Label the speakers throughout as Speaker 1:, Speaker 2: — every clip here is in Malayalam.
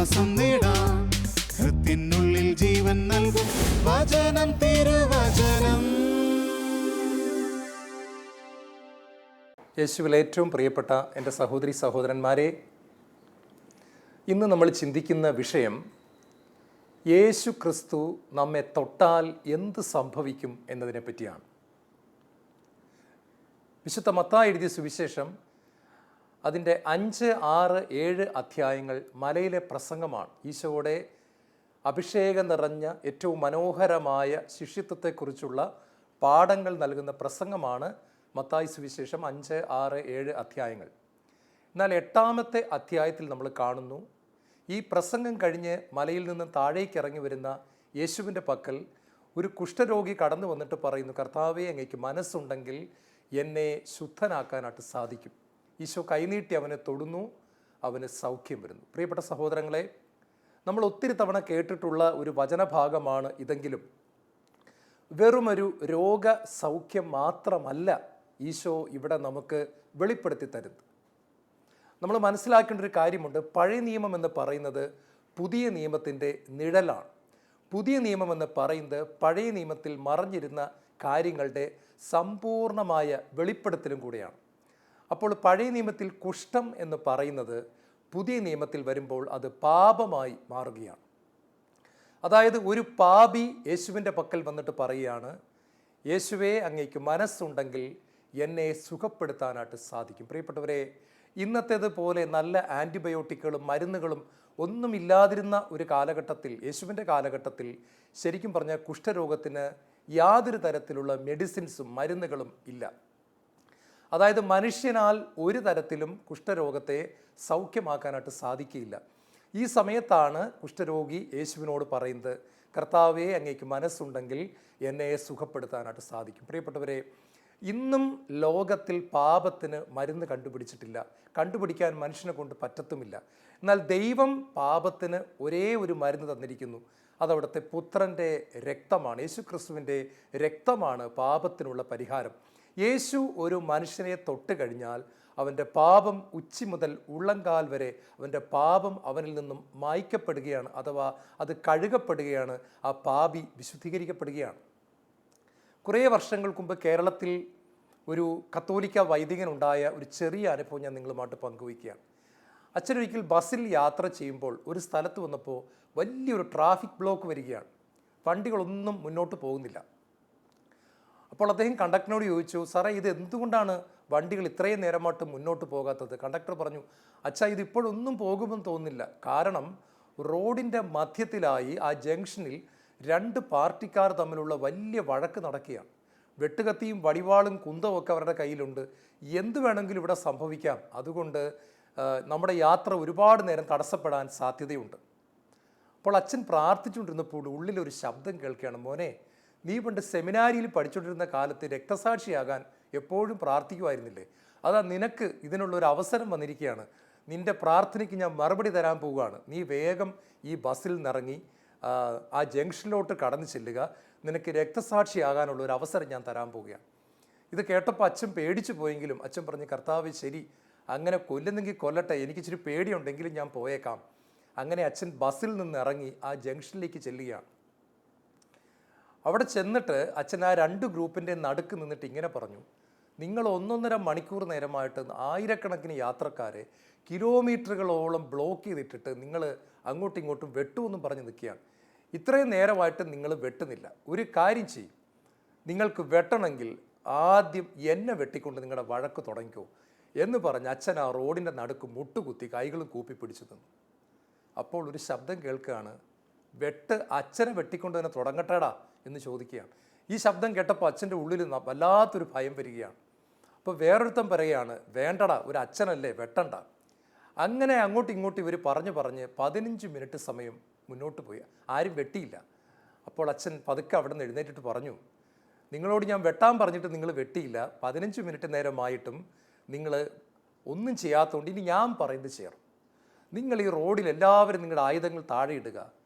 Speaker 1: ആശ്വാസം നേടാം. ഹൃത്തിനുള്ളിൽ ജീവൻ നൽകും വചനം, തിരുവചനം.
Speaker 2: യേശുവിൽ ഏറ്റവും പ്രിയപ്പെട്ട എൻ്റെ സഹോദരി സഹോദരന്മാരെ, ഇന്ന് നമ്മൾ ചിന്തിക്കുന്ന വിഷയം യേശു ക്രിസ്തു നമ്മെ തൊട്ടാൽ എന്ത് സംഭവിക്കും എന്നതിനെ പറ്റിയാണ്. വിശുദ്ധ മത്തായി എഴുതിയ സുവിശേഷം അതിൻ്റെ 5, 6, 7 അധ്യായങ്ങൾ മലയിലെ പ്രസംഗമാണ്. ഈശോയുടെ അഭിഷേകം നിറഞ്ഞ ഏറ്റവും മനോഹരമായ ശിഷ്യത്വത്തെക്കുറിച്ചുള്ള പാഠങ്ങൾ നൽകുന്ന പ്രസംഗമാണ് മത്തായി സുവിശേഷം 5, 6, 7 അധ്യായങ്ങൾ. എന്നാൽ 8ാമത്തെ അധ്യായത്തിൽ നമ്മൾ കാണുന്നു, ഈ പ്രസംഗം കഴിഞ്ഞ് മലയിൽ നിന്ന് താഴേക്ക് ഇറങ്ങി വരുന്ന യേശുവിൻ്റെ പക്കൽ ഒരു കുഷ്ഠരോഗി കടന്നു വന്നിട്ട് പറയുന്നു, കർത്താവേ, അങ്ങേക്ക് മനസ്സുണ്ടെങ്കിൽ എന്നെ ശുദ്ധനാക്കാനായിട്ട് സാധിക്കും. ഈശോ കൈനീട്ടി അവനെ തൊടുന്നു, അവന് സൗഖ്യം വരുന്നു. പ്രിയപ്പെട്ട സഹോദരങ്ങളെ, നമ്മൾ ഒത്തിരി തവണ കേട്ടിട്ടുള്ള ഒരു വചനഭാഗമാണ് ഇതെങ്കിലും വെറുമൊരു രോഗസൗഖ്യം മാത്രമല്ല ഈശോ ഇവിടെ നമുക്ക് വെളിപ്പെടുത്തി തരുന്നത്. നമ്മൾ മനസ്സിലാക്കേണ്ട ഒരു കാര്യമുണ്ട്. പഴയ നിയമം എന്ന് പറയുന്നത് പുതിയ നിയമത്തിൻ്റെ നിഴലാണ്. പുതിയ നിയമം എന്ന് പറയുന്നത് പഴയ നിയമത്തിൽ മറഞ്ഞിരുന്ന കാര്യങ്ങളുടെ സമ്പൂർണമായ വെളിപ്പെടുത്തലും കൂടെയാണ്. അപ്പോൾ പഴയ നിയമത്തിൽ കുഷ്ഠം എന്ന് പറയുന്നത് പുതിയ നിയമത്തിൽ വരുമ്പോൾ അത് പാപമായി മാറുകയാണ്. അതായത് ഒരു പാപി യേശുവിൻ്റെ പക്കൽ വന്നിട്ട് പറയുകയാണ്, യേശുവേ, അങ്ങേക്ക് മനസ്സുണ്ടെങ്കിൽ എന്നെ സുഖപ്പെടുത്താനായിട്ട് സാധിക്കും. പ്രിയപ്പെട്ടവരെ, ഇന്നത്തേതുപോലെ നല്ല ആൻറ്റിബയോട്ടിക്കുകളും മരുന്നുകളും ഒന്നുമില്ലാതിരുന്ന ഒരു കാലഘട്ടത്തിൽ, യേശുവിൻ്റെ കാലഘട്ടത്തിൽ ശരിക്കും പറഞ്ഞാൽ കുഷ്ഠരോഗത്തിന് യാതൊരു തരത്തിലുള്ള മെഡിസിൻസും മരുന്നുകളും ഇല്ല. അതായത് മനുഷ്യനാൽ ഒരു തരത്തിലും കുഷ്ഠരോഗത്തെ സൗഖ്യമാക്കാനായിട്ട് സാധിക്കില്ല. ഈ സമയത്താണ് കുഷ്ഠരോഗി യേശുവിനോട് പറയുന്നത്, കർത്താവേ, അങ്ങേക്ക് മനസ്സുണ്ടെങ്കിൽ എന്നെ സുഖപ്പെടുത്താനായിട്ട് സാധിക്കും. പ്രിയപ്പെട്ടവരെ, ഇന്നും ലോകത്തിൽ പാപത്തിന് മരുന്ന് കണ്ടുപിടിച്ചിട്ടില്ല, കണ്ടുപിടിക്കാൻ മനുഷ്യനെ കൊണ്ട് പറ്റത്തുമില്ല. എന്നാൽ ദൈവം പാപത്തിന് ഒരേ ഒരു മരുന്ന് തന്നിരിക്കുന്നു. അതവിടുത്തെ പുത്രൻ്റെ രക്തമാണ്. യേശു ക്രിസ്തുവിൻ്റെ രക്തമാണ് പാപത്തിനുള്ള പരിഹാരം. യേശു ഒരു മനുഷ്യനെ തൊട്ട് കഴിഞ്ഞാൽ അവൻ്റെ പാപം ഉച്ചി മുതൽ ഉള്ളങ്കാൽ വരെ അവൻ്റെ പാപം അവനിൽ നിന്നും മായ്ക്കപ്പെടുകയാണ്, അഥവാ അത് കഴുകപ്പെടുകയാണ്. ആ പാപി വിശുദ്ധീകരിക്കപ്പെടുകയാണ്. കുറേ വർഷങ്ങൾക്ക് മുമ്പ് കേരളത്തിൽ ഒരു കത്തോലിക്ക വൈദികനുണ്ടായ ഒരു ചെറിയ അനുഭവം ഞാൻ നിങ്ങളുമായിട്ട് പങ്കുവയ്ക്കുകയാണ്. അച്ഛനൊരിക്കൽ ബസ്സിൽ യാത്ര ചെയ്യുമ്പോൾ ഒരു സ്ഥലത്ത് വന്നപ്പോൾ വലിയൊരു ട്രാഫിക് ബ്ലോക്ക് വരികയാണ്. വണ്ടികളൊന്നും മുന്നോട്ട് പോകുന്നില്ല. അപ്പോൾ അദ്ദേഹം കണ്ടക്ടറിനോട് ചോദിച്ചു, സാറേ, ഇത് എന്തുകൊണ്ടാണ് വണ്ടികൾ ഇത്രയും നേരമായിട്ട് മുന്നോട്ട് പോകാത്തത്? കണ്ടക്ടർ പറഞ്ഞു, അച്ഛാ, ഇതിപ്പോഴൊന്നും പോകുമെന്ന് തോന്നുന്നില്ല. കാരണം റോഡിൻ്റെ മധ്യത്തിലായി ആ ജംഗ്ഷനിൽ 2 പാർട്ടിക്കാർ തമ്മിലുള്ള വലിയ വഴക്ക് നടക്കുകയാണ്. വെട്ടുകത്തിയും വടിവാളും കുന്തവും ഒക്കെ അവരുടെ കയ്യിലുണ്ട്. എന്ത് വേണമെങ്കിലും ഇവിടെ സംഭവിക്കാം. അതുകൊണ്ട് നമ്മുടെ യാത്ര ഒരുപാട് നേരം തടസ്സപ്പെടാൻ സാധ്യതയുണ്ട്. അപ്പോൾ അച്ഛൻ പ്രാർത്ഥിച്ചുകൊണ്ടിരുന്നപ്പോൾ ഉള്ളിലൊരു ശബ്ദം കേൾക്കുകയാണ്, മോനെ, നീ പണ്ട് സെമിനാരിയിൽ പഠിച്ചുകൊണ്ടിരുന്ന കാലത്ത് രക്തസാക്ഷിയാകാൻ എപ്പോഴും പ്രാർത്ഥിക്കുമായിരുന്നില്ലേ? അതാ നിനക്ക് ഇതിനുള്ളൊരു അവസരം വന്നിരിക്കുകയാണ്. നിൻ്റെ പ്രാർത്ഥനയ്ക്ക് ഞാൻ മറുപടി തരാൻ പോവുകയാണ്. നീ വേഗം ഈ ബസ്സിൽ നിന്നിറങ്ങി ആ ജംഗ്ഷനിലോട്ട് കടന്നു ചെല്ലുക. നിനക്ക് രക്തസാക്ഷിയാകാനുള്ള ഒരു അവസരം ഞാൻ തരാൻ പോവുകയാണ്. ഇത് കേട്ടപ്പോൾ അച്ഛൻ പേടിച്ചു പോയെങ്കിലും അച്ഛൻ പറഞ്ഞു, കർത്താവ്, ശരി, അങ്ങനെ കൊല്ലുന്നെങ്കിൽ കൊല്ലട്ടെ, എനിക്കിച്ചിരി പേടിയുണ്ടെങ്കിലും ഞാൻ പോയേക്കാം. അങ്ങനെ അച്ഛൻ ബസ്സിൽ നിന്ന് ഇറങ്ങി ആ ജംഗ്ഷനിലേക്ക് ചെല്ലുകയാണ്. അവിടെ ചെന്നിട്ട് അച്ഛൻ ആ 2 ഗ്രൂപ്പിൻ്റെ നടുക്ക് നിന്നിട്ട് ഇങ്ങനെ പറഞ്ഞു, നിങ്ങൾ 1.5 മണിക്കൂർ നേരമായിട്ട് ആയിരക്കണക്കിന് യാത്രക്കാരെ കിലോമീറ്ററുകളോളം ബ്ലോക്ക് ചെയ്തിട്ടിട്ട് നിങ്ങൾ അങ്ങോട്ടും ഇങ്ങോട്ടും വെട്ടുമെന്നും പറഞ്ഞ് നിൽക്കുകയാണ്. ഇത്രയും നേരമായിട്ട് നിങ്ങൾ വെട്ടുന്നില്ല. ഒരു കാര്യം ചെയ്യും, നിങ്ങൾക്ക് വെട്ടണമെങ്കിൽ ആദ്യം എന്നെ വെട്ടിക്കൊണ്ട് നിങ്ങളുടെ വഴക്ക് തുടങ്ങിക്കോ എന്ന് പറഞ്ഞ് അച്ഛൻ ആ റോഡിൻ്റെ നടുക്ക് മുട്ടുകുത്തി കൈകളും കൂപ്പി പിടിച്ചു നിന്നു. അപ്പോൾ ഒരു ശബ്ദം കേൾക്കുകയാണ്, വെട്ട് അച്ഛനെ വെട്ടിക്കൊണ്ട് തന്നെ തുടങ്ങട്ടേടാ എന്ന് ചോദിക്കുകയാണ്. ഈ ശബ്ദം കേട്ടപ്പോൾ അച്ഛൻ്റെ ഉള്ളിൽ വല്ലാത്തൊരു ഭയം വരികയാണ്. അപ്പോൾ വേറൊരുത്തം പറയുകയാണ്, വേണ്ടടാ, ഒരു അച്ഛനല്ലേ, വെട്ടണ്ട. അങ്ങനെ അങ്ങോട്ടും ഇങ്ങോട്ടും ഇവർ പറഞ്ഞ് 15 മിനിറ്റ് സമയം മുന്നോട്ട് പോയി. ആരും വെട്ടിയില്ല. അപ്പോൾ അച്ഛൻ പതുക്കെ അവിടെ നിന്ന് എഴുന്നേറ്റിട്ട് പറഞ്ഞു, നിങ്ങളോട് ഞാൻ വെട്ടാൻ പറഞ്ഞിട്ട് നിങ്ങൾ വെട്ടിയില്ല. 15 മിനിറ്റ് നേരമായിട്ടും നിങ്ങൾ ഒന്നും ചെയ്യാത്തതുകൊണ്ട് ഇനി ഞാൻ പറയുന്നത് ചെയ്യണം. നിങ്ങൾ ഈ റോഡിൽ എല്ലാവരും നിങ്ങളുടെ ആയുധങ്ങൾ താഴെ ഇടുക.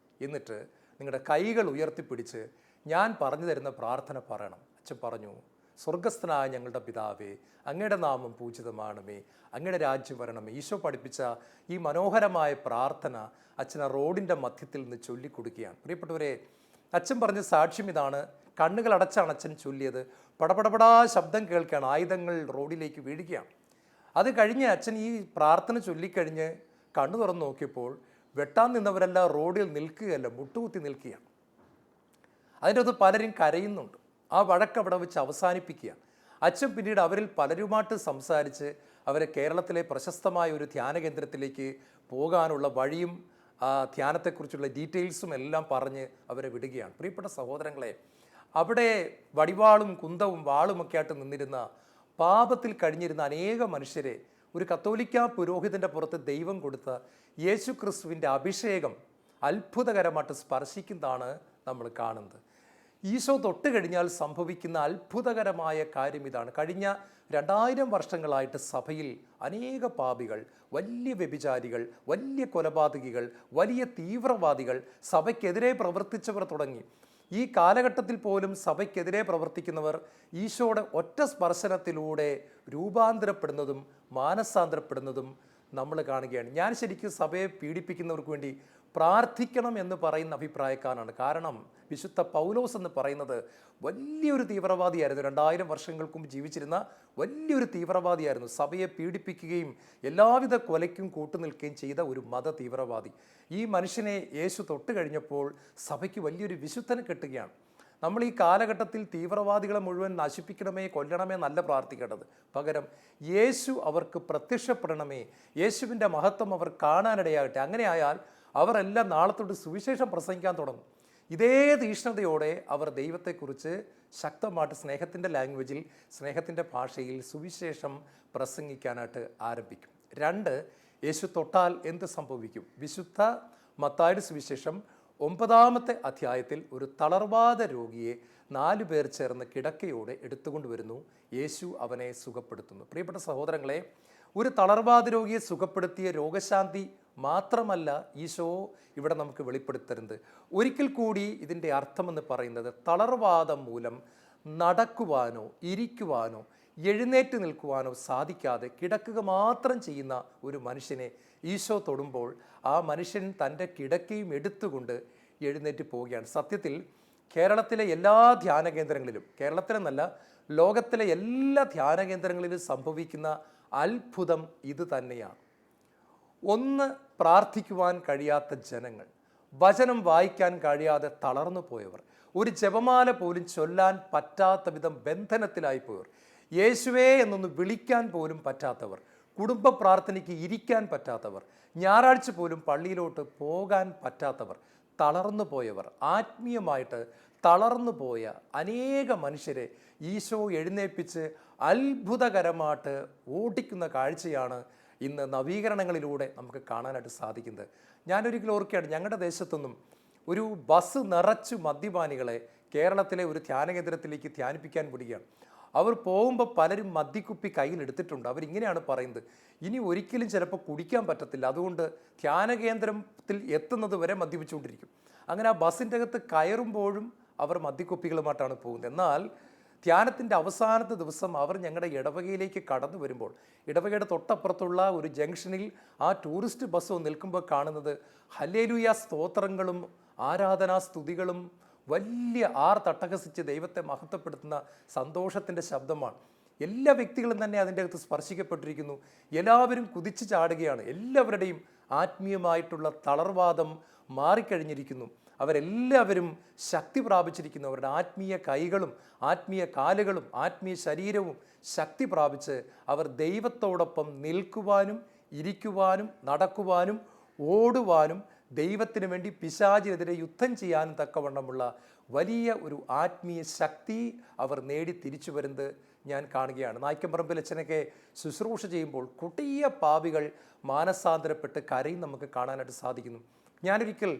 Speaker 2: എന്നിട്ട് നിങ്ങളുടെ കൈകൾ ഉയർത്തിപ്പിടിച്ച് ഞാൻ പറഞ്ഞു തരുന്ന പ്രാർത്ഥന പറയണം. അച്ഛൻ പറഞ്ഞു, സ്വർഗസ്ഥനായ ഞങ്ങളുടെ പിതാവേ, അങ്ങയുടെ നാമം പൂജിതമാണമേ, അങ്ങയുടെ രാജ്യം വരണമേ. ഈശോ പഠിപ്പിച്ച ഈ മനോഹരമായ പ്രാർത്ഥന അച്ഛൻ ആ റോഡിൻ്റെ മധ്യത്തിൽ നിന്ന് ചൊല്ലിക്കൊടുക്കുകയാണ്. പ്രിയപ്പെട്ടവരെ, അച്ഛൻ പറഞ്ഞ സാക്ഷ്യം ഇതാണ്. കണ്ണുകൾ അടച്ചാണ് അച്ഛൻ ചൊല്ലിയത്. പടപടപടാ ശബ്ദം കേൾക്കുകയാണ്, ആയുധങ്ങൾ റോഡിലേക്ക് വീഴുകയാണ്. അത് കഴിഞ്ഞ് അച്ഛൻ ഈ പ്രാർത്ഥന ചൊല്ലിക്കഴിഞ്ഞ് കണ്ണു തുറന്ന് നോക്കിയപ്പോൾ വെട്ടാൻ നിന്നവരെല്ലാം റോഡിൽ നിൽക്കുകയല്ല, മുട്ടുകുത്തി നിൽക്കുകയാണ്. അതിൻ്റെ അത് പലരും കരയുന്നുണ്ട്. ആ വഴക്ക് അവിടെ വെച്ച് അവസാനിപ്പിക്കുക. അച്ഛൻ പിന്നീട് അവരിൽ പലരുമായിട്ട് സംസാരിച്ച് അവരെ കേരളത്തിലെ പ്രശസ്തമായ ഒരു ധ്യാന കേന്ദ്രത്തിലേക്ക് പോകാനുള്ള വഴിയും ധ്യാനത്തെക്കുറിച്ചുള്ള ഡീറ്റെയിൽസും എല്ലാം പറഞ്ഞ് അവരെ വിടുകയാണ്. പ്രിയപ്പെട്ട സഹോദരങ്ങളെ, അവിടെ വടിവാളും കുന്തവും വാളുമൊക്കെ ആയിട്ട് നിന്നിരുന്ന, പാപത്തിൽ കഴിഞ്ഞിരുന്ന അനേക മനുഷ്യരെ ഒരു കത്തോലിക്ക പുരോഹിതൻ്റെ പുറത്ത് ദൈവം കൊടുത്ത യേശു ക്രിസ്തുവിൻ്റെ അഭിഷേകം അത്ഭുതകരമായിട്ട് സ്പർശിക്കുന്നതാണ് നമ്മൾ കാണുന്നത്. ഈശോ തൊട്ട് കഴിഞ്ഞാൽ സംഭവിക്കുന്ന അത്ഭുതകരമായ കാര്യം ഇതാണ്. കഴിഞ്ഞ 2000 വർഷങ്ങളായിട്ട് സഭയിൽ അനേക പാപികൾ, വലിയ വ്യഭിചാരികൾ, വലിയ കൊലപാതകികൾ, വലിയ തീവ്രവാദികൾ, സഭയ്ക്കെതിരെ പ്രവർത്തിച്ചവർ തുടങ്ങി ഈ കാലഘട്ടത്തിൽ പോലും സഭയ്ക്കെതിരെ പ്രവർത്തിക്കുന്നവർ ഈശോയുടെ ഒറ്റ സ്പർശനത്തിലൂടെ രൂപാന്തരപ്പെടുന്നതും മാനസാന്തരപ്പെടുന്നതും നമ്മൾ കാണുകയാണ്. ഞാൻ ശരിക്കും സഭയെ പീഡിപ്പിക്കുന്നവർക്ക് വേണ്ടി പ്രാർത്ഥിക്കണം എന്ന് പറയുന്ന അഭിപ്രായക്കാരനാണ്. കാരണം വിശുദ്ധ പൗലോസ് എന്ന് പറയുന്നത് വലിയൊരു തീവ്രവാദിയായിരുന്നു. 2000 വർഷങ്ങൾക്ക് മുമ്പ് ജീവിച്ചിരുന്ന വലിയൊരു തീവ്രവാദിയായിരുന്നു. സഭയെ പീഡിപ്പിക്കുകയും എല്ലാവിധ കൊലയ്ക്കും കൂട്ടുനിൽക്കുകയും ചെയ്ത ഒരു മത തീവ്രവാദി. ഈ മനുഷ്യനെ യേശു തൊട്ട് കഴിഞ്ഞപ്പോൾ സഭയ്ക്ക് വലിയൊരു വിശുദ്ധനെ കിട്ടുകയാണ്. നമ്മൾ ഈ കാലഘട്ടത്തിൽ തീവ്രവാദികളെ മുഴുവൻ നശിപ്പിക്കണമേ, കൊല്ലണമേ എന്നല്ല പ്രാർത്ഥിക്കേണ്ടത്. പകരം യേശു അവർക്ക് പ്രത്യക്ഷപ്പെടണമേ, യേശുവിൻ്റെ മഹത്വം അവർ കാണാനിടയാകട്ടെ. അങ്ങനെയായാൽ അവരെല്ലാം നാളെ തൊട്ട് സുവിശേഷം പ്രസംഗിക്കാൻ തുടങ്ങും. ഇതേ തീഷ്ണതയോടെ അവർ ദൈവത്തെക്കുറിച്ച് ശക്തമായിട്ട് സ്നേഹത്തിൻ്റെ ലാംഗ്വേജിൽ, സ്നേഹത്തിൻ്റെ ഭാഷയിൽ സുവിശേഷം പ്രസംഗിക്കാനായിട്ട് ആരംഭിക്കും. 2, യേശു തൊട്ടാൽ എന്ത് സംഭവിക്കും? വിശുദ്ധ മത്തായിയുടെ സുവിശേഷം 9-ാമത്തെ അധ്യായത്തിൽ ഒരു തളർവാദ രോഗിയെ 4 പേർ ചേർന്ന് കിടക്കയോടെ എടുത്തുകൊണ്ടുവരുന്നു. യേശു അവനെ സുഖപ്പെടുത്തുന്നു. പ്രിയപ്പെട്ട സഹോദരങ്ങളെ, ഒരു തളർവാദ രോഗിയെ സുഖപ്പെടുത്തിയ രോഗശാന്തി മാത്രമല്ല ഈശോ ഇവിടെ നമുക്ക് വെളിപ്പെടുത്തരുന്നത്. ഒരിക്കൽ കൂടി ഇതിൻ്റെ അർത്ഥമെന്ന് പറയുന്നത് തളർവാദം മൂലം നടക്കുവാനോ ഇരിക്കുവാനോ എഴുന്നേറ്റ് നിൽക്കുവാനോ സാധിക്കാതെ കിടക്കുക മാത്രം ചെയ്യുന്ന ഒരു മനുഷ്യനെ ഈശോ തൊടുമ്പോൾ ആ മനുഷ്യൻ തൻ്റെ കിടക്കയും എടുത്തുകൊണ്ട് എഴുന്നേറ്റ് പോവുകയാണ്. സത്യത്തിൽ കേരളത്തിലെ എല്ലാ ധ്യാന കേന്ദ്രങ്ങളിലും, കേരളത്തിലെന്നല്ല ലോകത്തിലെ എല്ലാ ധ്യാന കേന്ദ്രങ്ങളിലും സംഭവിക്കുന്ന അത്ഭുതം ഇത് തന്നെയാണ്. ഒന്ന്, പ്രാർത്ഥിക്കുവാൻ കഴിയാത്ത ജനങ്ങൾ, വചനം വായിക്കാൻ കഴിയാതെ തളർന്നു പോയവർ, ഒരു ജപമാല പോലും ചൊല്ലാൻ പറ്റാത്ത വിധം ബന്ധനത്തിലായി പോയവർ, യേശുവേ എന്നൊന്ന് വിളിക്കാൻ പോലും പറ്റാത്തവർ, കുടുംബ പ്രാർത്ഥനയ്ക്ക് ഇരിക്കാൻ പറ്റാത്തവർ, ഞായറാഴ്ച പോലും പള്ളിയിലോട്ട് പോകാൻ പറ്റാത്തവർ, തളർന്നു പോയവർ, ആത്മീയമായിട്ട് തളർന്നു പോയ അനേക മനുഷ്യരെ ഈശോ എഴുന്നേൽപ്പിച്ച് അത്ഭുതകരമായിട്ട് ഓടിക്കുന്ന കാഴ്ചയാണ് ഇന്ന് നവീകരണങ്ങളിലൂടെ നമുക്ക് കാണാനായിട്ട് സാധിക്കുന്നത്. ഞാനൊരിക്കലും ഓർക്കുകയാണ്, ഞങ്ങളുടെ ദേശത്തൊന്നും ഒരു ബസ് നിറച്ചു മദ്യപാനികളെ കേരളത്തിലെ ഒരു ധ്യാന കേന്ദ്രത്തിലേക്ക് ധ്യാനിപ്പിക്കാൻ വിടുകയാണ്. അവർ പോകുമ്പോൾ പലരും മദ്യക്കുപ്പി കയ്യിലെടുത്തിട്ടുണ്ട്. അവരിങ്ങനെയാണ് പറയുന്നത്, ഇനി ഒരിക്കലും ചിലപ്പോൾ കുടിക്കാൻ പറ്റത്തില്ല, അതുകൊണ്ട് ധ്യാന കേന്ദ്രത്തിൽ എത്തുന്നത് വരെ മദ്യപിച്ചുകൊണ്ടിരിക്കും. അങ്ങനെ ആ ബസ്സിൻ്റെ അകത്ത് കയറുമ്പോഴും അവർ മദ്യക്കുപ്പികളുമായിട്ടാണ് പോകുന്നത്. എന്നാൽ ധ്യാനത്തിൻ്റെ അവസാനത്തെ ദിവസം അവർ ഞങ്ങളുടെ ഇടവകയിലേക്ക് കടന്നു വരുമ്പോൾ ഇടവകയുടെ തൊട്ടപ്പുറത്തുള്ള ഒരു ജംഗ്ഷനിൽ ആ ടൂറിസ്റ്റ് ബസ് നിൽക്കുമ്പോൾ കാണുന്നത് ഹല്ലേലൂയ സ്തോത്രങ്ങളും ആരാധനാ സ്തുതികളും വലിയ തട്ടഹസിച്ച് ദൈവത്തെ മഹത്വപ്പെടുത്തുന്ന സന്തോഷത്തിൻ്റെ ശബ്ദമാണ്. എല്ലാ വ്യക്തികളും തന്നെ അതിൻ്റെ അകത്ത് സ്പർശിക്കപ്പെട്ടിരിക്കുന്നു. എല്ലാവരും കുതിച്ചു ചാടുകയാണ്. എല്ലാവരുടെയും ആത്മീയമായിട്ടുള്ള തളർവാദം മാറിക്കഴിഞ്ഞിരിക്കുന്നു. അവരെല്ലാവരും ശക്തി പ്രാപിച്ചിരിക്കുന്നു. അവരുടെ ആത്മീയ കൈകളും ആത്മീയ കാലുകളും ആത്മീയ ശരീരവും ശക്തി പ്രാപിച്ച് അവർ ദൈവത്തോടൊപ്പം നിൽക്കുവാനും ഇരിക്കുവാനും നടക്കുവാനും ഓടുവാനും ദൈവത്തിന് വേണ്ടി പിശാചിനെതിരെ യുദ്ധം ചെയ്യാനും തക്കവണ്ണമുള്ള വലിയ ഒരു ആത്മീയ ശക്തി അവർ നേടി തിരിച്ചു വരുന്നത് ഞാൻ കാണുകയാണ്. നായ്ക്കമ്പറമ്പിൽ അച്ഛനൊക്കെ ശുശ്രൂഷ ചെയ്യുമ്പോൾ കൊടിയ പാപികൾ മാനസാന്തരപ്പെട്ട് കരയും നമുക്ക് കാണാനായിട്ട് സാധിക്കുന്നു. ഞാനൊരിക്കൽ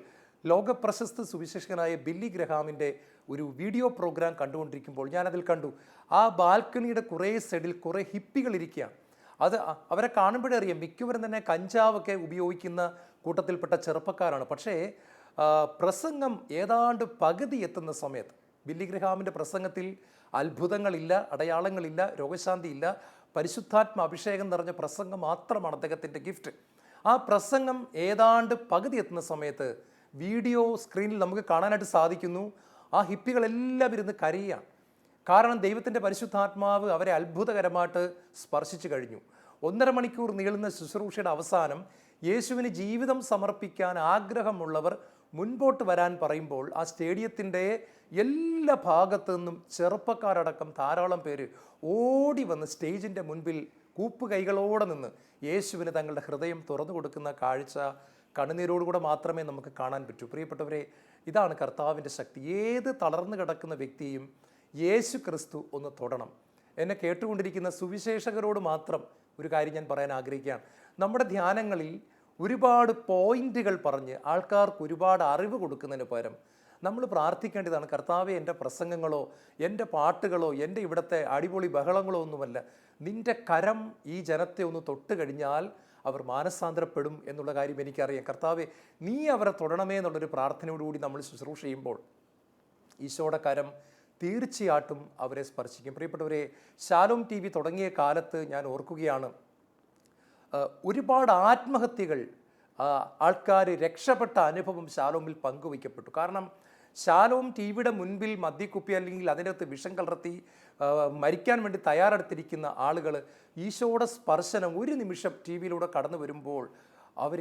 Speaker 2: ലോകപ്രശസ്ത സുവിശേഷകനായ ബില്ലി ഗ്രഹാമിൻ്റെ ഒരു വീഡിയോ പ്രോഗ്രാം കണ്ടുകൊണ്ടിരിക്കുമ്പോൾ ഞാനതിൽ കണ്ടു, ആ ബാൽക്കണിയുടെ കുറേ സൈഡിൽ കുറേ ഹിപ്പികൾ ഇരിക്കുകയാണ്. അത് അവരെ കാണുമ്പോഴേ അറിയാം, മിക്കവരും തന്നെ കഞ്ചാവൊക്കെ ഉപയോഗിക്കുന്ന കൂട്ടത്തിൽപ്പെട്ട ചെറുപ്പക്കാരാണ്. പക്ഷേ പ്രസംഗം ഏതാണ്ട് പകുതി എത്തുന്ന സമയത്ത് ബില്ലി ഗ്രഹാമിൻ്റെ പ്രസംഗത്തിൽ അത്ഭുതങ്ങളില്ല, അടയാളങ്ങളില്ല, രോഗശാന്തിയില്ല, പരിശുദ്ധാത്മ അഭിഷേകം നിറഞ്ഞ പ്രസംഗം മാത്രമാണ് അദ്ദേഹത്തിൻ്റെ ഗിഫ്റ്റ്. ആ പ്രസംഗം ഏതാണ്ട് പകുതി എത്തുന്ന സമയത്ത് വീഡിയോ സ്ക്രീനിൽ നമുക്ക് കാണാനായിട്ട് സാധിക്കുന്നു, ആ ഹിപ്പികളെല്ലാം ഇരുന്ന് കരയുകയാണ്. കാരണം ദൈവത്തിൻ്റെ പരിശുദ്ധാത്മാവ് അവരെ അത്ഭുതകരമായിട്ട് സ്പർശിച്ചു കഴിഞ്ഞു. 1.5 മണിക്കൂർ നീളുന്ന ശുശ്രൂഷയുടെ അവസാനം യേശുവിന് ജീവിതം സമർപ്പിക്കാൻ ആഗ്രഹമുള്ളവർ മുൻപോട്ട് വരാൻ പറയുമ്പോൾ ആ സ്റ്റേഡിയത്തിൻ്റെ എല്ലാ ഭാഗത്തു നിന്നും ചെറുപ്പക്കാരടക്കം ധാരാളം പേര് ഓടി വന്ന് സ്റ്റേജിൻ്റെ മുൻപിൽ കൂപ്പുകൈകളോടെ നിന്ന് യേശുവിന് തങ്ങളുടെ ഹൃദയം തുറന്നു കൊടുക്കുന്ന കാഴ്ച കണ്ണുനീരോടുകൂടെ മാത്രമേ നമുക്ക് കാണാൻ പറ്റൂ. പ്രിയപ്പെട്ടവരെ, ഇതാണ് കർത്താവിൻ്റെ ശക്തി. ഏത് തളർന്നു കിടക്കുന്ന വ്യക്തിയും യേശു ക്രിസ്തു ഒന്ന് തൊടണം. എന്നെ കേട്ടുകൊണ്ടിരിക്കുന്ന സുവിശേഷകരോട് മാത്രം ഒരു കാര്യം ഞാൻ പറയാൻ ആഗ്രഹിക്കുകയാണ്. നമ്മുടെ ധ്യാനങ്ങളിൽ ഒരുപാട് പോയിന്റുകൾ പറഞ്ഞ് ആൾക്കാർക്ക് ഒരുപാട് അറിവ് കൊടുക്കുന്നതിന് പകരം നമ്മൾ പ്രാർത്ഥിക്കേണ്ടതാണ്, കർത്താവെ, എൻ്റെ പ്രസംഗങ്ങളോ എൻ്റെ പാട്ടുകളോ എൻ്റെ ഇവിടുത്തെ അടിപൊളി ബഹളങ്ങളോ ഒന്നുമല്ല, നിൻ്റെ കരം ഈ ജനത്തെ ഒന്ന് തൊട്ട് കഴിഞ്ഞാൽ അവർ മാനസാന്തരപ്പെടും എന്നുള്ള കാര്യം എനിക്കറിയാം. കർത്താവെ, നീ അവരെ തൊടണമേ എന്നുള്ളൊരു പ്രാർത്ഥനയോടുകൂടി നമ്മൾ ശുശ്രൂഷ ചെയ്യുമ്പോൾ ഈശോയുടെ കരം തീർച്ചയായിട്ടും അവരെ സ്പർശിക്കും. പ്രിയപ്പെട്ടവരെ, ശാലോം TV തുടങ്ങിയ കാലത്ത് ഞാൻ ഓർക്കുകയാണ്, ഒരുപാട് ആത്മഹത്യകൾ, ആൾക്കാർ രക്ഷപ്പെട്ട അനുഭവം ശാലോമിൽ പങ്കുവയ്ക്കപ്പെട്ടു. കാരണം ശാലോം TVയുടെ മുൻപിൽ മദ്യക്കുപ്പി അല്ലെങ്കിൽ അതിനകത്ത് വിഷം കലർത്തി മരിക്കാൻ വേണ്ടി തയ്യാറെടുത്തിരിക്കുന്ന ആളുകൾ ഈശോയുടെ സ്പർശനം ഒരു നിമിഷം TV-യിലൂടെ കടന്നു വരുമ്പോൾ അവർ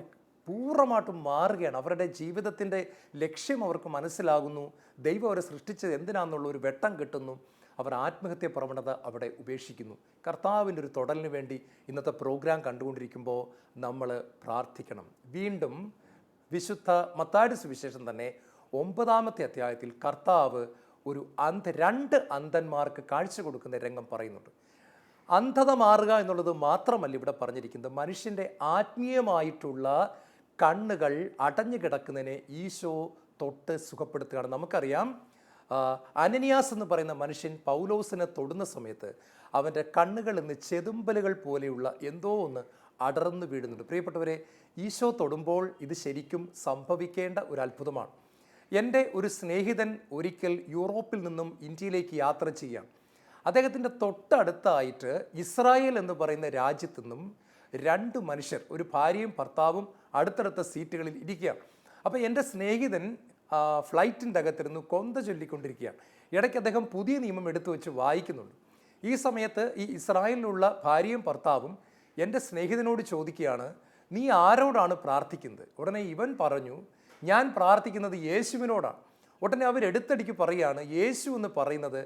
Speaker 2: പൂർണ്ണമായിട്ടും മാറുകയാണ്. അവരുടെ ജീവിതത്തിൻ്റെ ലക്ഷ്യം അവർക്ക് മനസ്സിലാകുന്നു. ദൈവം അവരെ സൃഷ്ടിച്ചത് എന്തിനാണെന്നുള്ള ഒരു വെട്ടം കിട്ടുന്നു. അവർ ആത്മഹത്യ പ്രവണത അവിടെ ഉപേക്ഷിക്കുന്നു. കർത്താവിൻ്റെ ഒരു തൊടലിന് വേണ്ടി ഇന്നത്തെ പ്രോഗ്രാം കണ്ടുകൊണ്ടിരിക്കുമ്പോൾ നമ്മൾ പ്രാർത്ഥിക്കണം. വീണ്ടും വിശുദ്ധ മത്തായിയുടെ സുവിശേഷം തന്നെ 9-ാമത്തെ അധ്യായത്തിൽ കർത്താവ് ഒരു 2 അന്ധന്മാർക്ക് കാഴ്ച കൊടുക്കുന്ന രംഗം പറയുന്നുണ്ട്. അന്ധത മാറുക എന്നുള്ളത് മാത്രമല്ല ഇവിടെ പറഞ്ഞിരിക്കുന്നത്, മനുഷ്യൻ്റെ ആത്മീയമായിട്ടുള്ള കണ്ണുകൾ അടഞ്ഞു കിടക്കുന്നതിനെ ഈശോ തൊട്ട് സുഖപ്പെടുത്തുകയാണ്. നമുക്കറിയാം, അനനിയാസ് എന്ന് പറയുന്ന മനുഷ്യൻ പൗലോസിനെ തൊടുന്ന സമയത്ത് അവൻ്റെ കണ്ണുകളിൽ നിന്ന് ചെതുമ്പലുകൾ പോലെയുള്ള എന്തോ ഒന്ന് അടർന്നു വീഴുന്നുണ്ട്. പ്രിയപ്പെട്ടവരെ, ഈശോ തൊടുമ്പോൾ ഇത് ശരിക്കും സംഭവിക്കേണ്ട ഒരു അത്ഭുതമാണ്. എൻ്റെ ഒരു സ്നേഹിതൻ ഒരിക്കൽ യൂറോപ്പിൽ നിന്നും ഇന്ത്യയിലേക്ക് യാത്ര ചെയ്യാം. അദ്ദേഹത്തിൻ്റെ തൊട്ടടുത്തായിട്ട് ഇസ്രായേൽ എന്ന് പറയുന്ന രാജ്യത്തു നിന്നും 2 മനുഷ്യർ, ഒരു ഭാര്യയും ഭർത്താവും അടുത്തടുത്ത സീറ്റുകളിൽ ഇരിക്കുക. അപ്പോൾ എൻ്റെ സ്നേഹിതൻ ഫ്ലൈറ്റിൻ്റെ അകത്തിരുന്ന് കൊന്ത ചൊല്ലിക്കൊണ്ടിരിക്കുകയാണ്. ഇടയ്ക്ക് അദ്ദേഹം പുതിയ നിയമം എടുത്തു വെച്ച് വായിക്കുന്നുണ്ട്. ഈ സമയത്ത് ഈ ഇസ്രായേലിലുള്ള ഭാര്യയും ഭർത്താവും എൻ്റെ സ്നേഹിതനോട് ചോദിക്കുകയാണ്, നീ ആരോടാണ് പ്രാർത്ഥിക്കുന്നത്? ഉടനെ ഇവൻ പറഞ്ഞു, ഞാൻ പ്രാർത്ഥിക്കുന്നത് യേശുവിനോടാണ്. ഉടനെ അവരെടുത്തടിക്ക് പറയുകയാണ്, യേശു എന്ന് പറയുന്നത്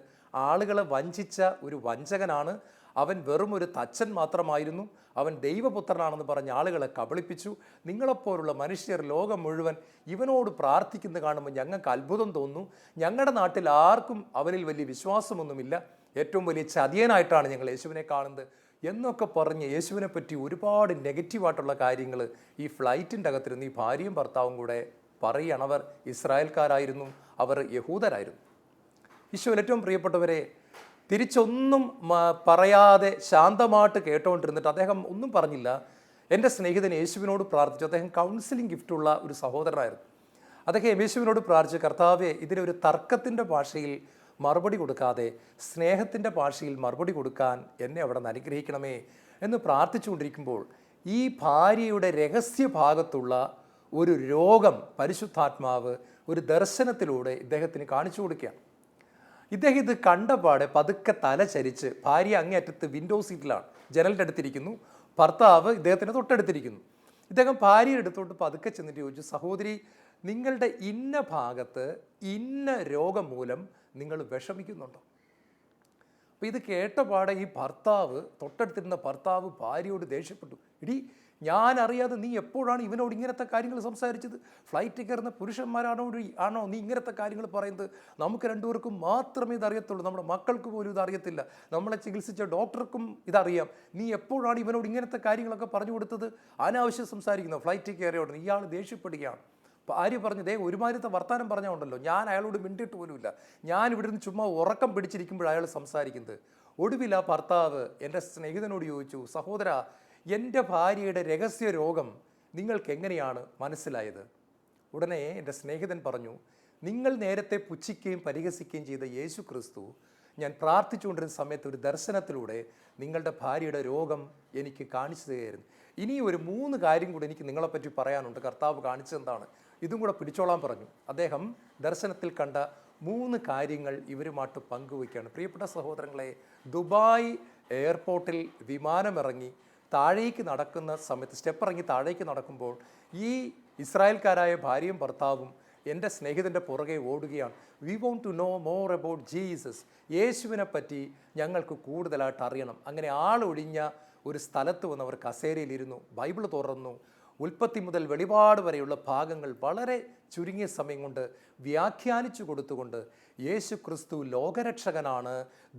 Speaker 2: ആളുകളെ വഞ്ചിച്ച ഒരു വഞ്ചകനാണ്. അവൻ വെറും ഒരു തച്ചൻ മാത്രമായിരുന്നു. അവൻ ദൈവപുത്രനാണെന്ന് പറഞ്ഞ് ആളുകളെ കബളിപ്പിച്ചു. നിങ്ങളെപ്പോലുള്ള മനുഷ്യർ ലോകം മുഴുവൻ ഇവനോട് പ്രാർത്ഥിക്കുന്നത് കാണുമ്പോൾ ഞങ്ങൾക്ക് അത്ഭുതം തോന്നുന്നു. ഞങ്ങളുടെ നാട്ടിൽ ആർക്കും അവനിൽ വലിയ വിശ്വാസമൊന്നുമില്ല. ഏറ്റവും വലിയ ചതിയനായിട്ടാണ് ഞങ്ങൾ യേശുവിനെ കാണുന്നത് എന്നൊക്കെ പറഞ്ഞ് യേശുവിനെ പറ്റി ഒരുപാട് നെഗറ്റീവായിട്ടുള്ള കാര്യങ്ങൾ ഈ ഫ്ലൈറ്റിൻ്റെ അകത്തിരുന്ന് ഈ ഭാര്യയും ഭർത്താവും കൂടെ പറയുകയാണ്. അവർ ഇസ്രായേൽക്കാരായിരുന്നു, അവർ യഹൂദരായിരുന്നു. ഈശോയിൽ ഏറ്റവും പ്രിയപ്പെട്ടവരെ, തിരിച്ചൊന്നും പറയാതെ ശാന്തമായിട്ട് കേട്ടുകൊണ്ടിരുന്നിട്ട് അദ്ദേഹം ഒന്നും പറഞ്ഞില്ല. എൻ്റെ സ്നേഹിതൻ യേശുവിനോട് പ്രാർത്ഥിച്ചു. അദ്ദേഹം കൗൺസിലിംഗ് ഗിഫ്റ്റുള്ള ഒരു സഹോദരനായിരുന്നു. അദ്ദേഹം യേശുവിനോട് പ്രാർത്ഥിച്ചു, കർത്താവെ, ഇതിനൊരു തർക്കത്തിൻ്റെ ഭാഷയിൽ മറുപടി കൊടുക്കാതെ സ്നേഹത്തിൻ്റെ ഭാഷയിൽ മറുപടി കൊടുക്കാൻ എന്നെ അവിടെ നിന്ന് അനുഗ്രഹിക്കണമേ എന്ന് പ്രാർത്ഥിച്ചുകൊണ്ടിരിക്കുമ്പോൾ ഈ ഭാര്യയുടെ രഹസ്യ ഭാഗത്തുള്ള ഒരു രോഗം പരിശുദ്ധാത്മാവ് ഒരു ദർശനത്തിലൂടെ ഇദ്ദേഹത്തിന് കാണിച്ചു കൊടുക്കുകയാണ്. ഇദ്ദേഹം ഇത് കണ്ടപാടെ പതുക്കെ തല ചരിച്ച്, ഭാര്യ അങ്ങേയറ്റത്ത് വിൻഡോ സീറ്റിലാണ്, ജനലിൻ്റെ അടുത്തിരിക്കുന്നു, ഭർത്താവ് ഇദ്ദേഹത്തിന് തൊട്ടടുത്തിരിക്കുന്നു. ഇദ്ദേഹം ഭാര്യയുടെ അടുത്തോട്ട് പതുക്കെ ചെന്നിട്ട് ചോദിച്ചു, സഹോദരി, നിങ്ങളുടെ ഇന്ന ഭാഗത്ത് ഇന്ന രോഗം മൂലം നിങ്ങൾ വിഷമിക്കുന്നുണ്ടോ? അപ്പോൾ ഇത് കേട്ടപാടെ ഈ ഭർത്താവ്, തൊട്ടടുത്തിരുന്ന ഭർത്താവ് ഭാര്യയോട് ദേഷ്യപ്പെട്ടു. ഇടി, ഞാൻ അറിയാതെ നീ എപ്പോഴാണ് ഇവനോട് ഇങ്ങനത്തെ കാര്യങ്ങൾ സംസാരിച്ചത്? ഫ്ലൈറ്റിൽ കയറുന്ന ആണോ നീ ഇങ്ങനത്തെ കാര്യങ്ങൾ പറയുന്നത്? നമുക്ക് രണ്ടുപേർക്കും മാത്രമേ ഇതറിയത്തുള്ളൂ, നമ്മുടെ മക്കൾക്ക് പോലും ഇതറിയത്തില്ല, നമ്മളെ ചികിത്സിച്ച ഡോക്ടർക്കും ഇതറിയാം. നീ എപ്പോഴാണ് ഇവനോട് ഇങ്ങനത്തെ കാര്യങ്ങളൊക്കെ പറഞ്ഞു കൊടുത്തത്? അനാവശ്യം സംസാരിക്കുന്നു. ഫ്ലൈറ്റിൽ കയറിയോടെ ഇയാൾ ദേഷ്യപ്പെടുകയാണ്. ഭാര്യ പറഞ്ഞു, ഒരുമാതിരത്തെ വർത്താനം പറഞ്ഞുണ്ടല്ലോ, ഞാൻ അയാളോട് മിണ്ടിയിട്ട് പോലുമില്ല, ഞാൻ ഇവിടെ നിന്ന് ചുമ്മാ ഉറക്കം പിടിച്ചിരിക്കുമ്പോൾ അയാൾ സംസാരിക്കുന്നത്. ഒടുവിൽ ആ ഭർത്താവ് എൻ്റെ സ്നേഹിതനോട് ചോദിച്ചു, സഹോദര, എൻ്റെ ഭാര്യയുടെ രഹസ്യ രോഗം നിങ്ങൾക്ക് എങ്ങനെയാണ് മനസ്സിലായത്? ഉടനെ എൻ്റെ സ്നേഹിതൻ പറഞ്ഞു, നിങ്ങൾ നേരത്തെ പുച്ഛിക്കുകയും പരിഹസിക്കുകയും ചെയ്ത യേശു ക്രിസ്തു ഞാൻ പ്രാർത്ഥിച്ചുകൊണ്ടിരുന്ന സമയത്ത് ഒരു ദർശനത്തിലൂടെ നിങ്ങളുടെ ഭാര്യയുടെ രോഗം എനിക്ക് കാണിച്ചു തരുമായിരുന്നു. ഇനി ഒരു 3 കാര്യം കൂടി എനിക്ക് നിങ്ങളെപ്പറ്റി പറയാനുണ്ട്. കർത്താവ് കാണിച്ചെന്താണ്, ഇതും കൂടെ പിടിച്ചോളാൻ പറഞ്ഞു. അദ്ദേഹം ദർശനത്തിൽ കണ്ട 3 കാര്യങ്ങൾ ഇവരുമായിട്ട് പങ്കുവയ്ക്കുകയാണ്. പ്രിയപ്പെട്ട സഹോദരങ്ങളെ, ദുബായ് എയർപോർട്ടിൽ വിമാനമിറങ്ങി താഴേക്ക് നടക്കുന്ന സമയത്ത്, സ്റ്റെപ്പ് ഇറങ്ങി താഴേക്ക് നടക്കുമ്പോൾ ഈ ഇസ്രായേൽക്കാരായ ഭാര്യയും ഭർത്താവും എൻ്റെ സ്നേഹിതൻ്റെ പുറകെ ഓടുകയാണ്. We want to know more about Jesus. യേശുവിനെ പറ്റി ഞങ്ങൾക്ക് കൂടുതലായിട്ട് അറിയണം. അങ്ങനെ ആളൊഴിഞ്ഞ ഒരു സ്ഥലത്ത് വന്ന് അവർ കസേരയിലിരുന്നു, ബൈബിൾ തുറന്നു. ഉൽപ്പത്തി മുതൽ വെളിപാട് വരെയുള്ള ഭാഗങ്ങൾ വളരെ ചുരുങ്ങിയ സമയം കൊണ്ട് വ്യാഖ്യാനിച്ചു കൊടുത്തുകൊണ്ട് യേശു ക്രിസ്തു ലോകരക്ഷകനാണ്,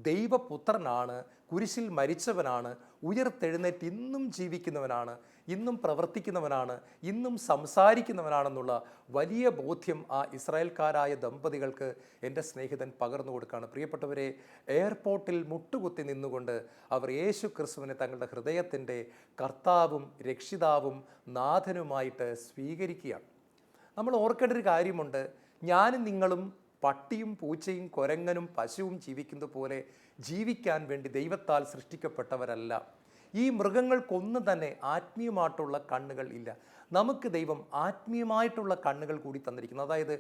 Speaker 2: ദൈവപുത്രനാണ്, കുരിശിൽ മരിച്ചവനാണ്, ഉയർത്തെഴുന്നേറ്റ് ഇന്നും ജീവിക്കുന്നവനാണ്, ഇന്നും പ്രവർത്തിക്കുന്നവനാണ്, ഇന്നും സംസാരിക്കുന്നവനാണെന്നുള്ള വലിയ ബോധ്യം ആ ഇസ്രായേൽക്കാരായ ദമ്പതികൾക്ക് എൻ്റെ സ്നേഹിതൻ പകർന്നു കൊടുക്കുകയാണ്. പ്രിയപ്പെട്ടവരെ, എയർപോർട്ടിൽ മുട്ടുകുത്തി നിന്നുകൊണ്ട് അവർ യേശു ക്രിസ്തുവിനെ തങ്ങളുടെ ഹൃദയത്തിൻ്റെ കർത്താവും രക്ഷിതാവും നാഥനുമായിട്ട് സ്വീകരിക്കുകയാണ്. നമ്മൾ ഓർക്കേണ്ട ഒരു കാര്യമുണ്ട്, ഞാനും നിങ്ങളും പട്ടിയും പൂച്ചയും കുരങ്ങനും പശുവും ജീവിക്കുന്നത് പോലെ ജീവിക്കാൻ വേണ്ടി ദൈവത്താൽ സൃഷ്ടിക്കപ്പെട്ടവരല്ല. ഈ മൃഗങ്ങൾക്കൊന്നും തന്നെ ആത്മീയമായിട്ടുള്ള കണ്ണുകൾ ഇല്ല. നമുക്ക് ദൈവം ആത്മീയമായിട്ടുള്ള കണ്ണുകൾ കൂടി തന്നിരിക്കുന്നു. അതായത്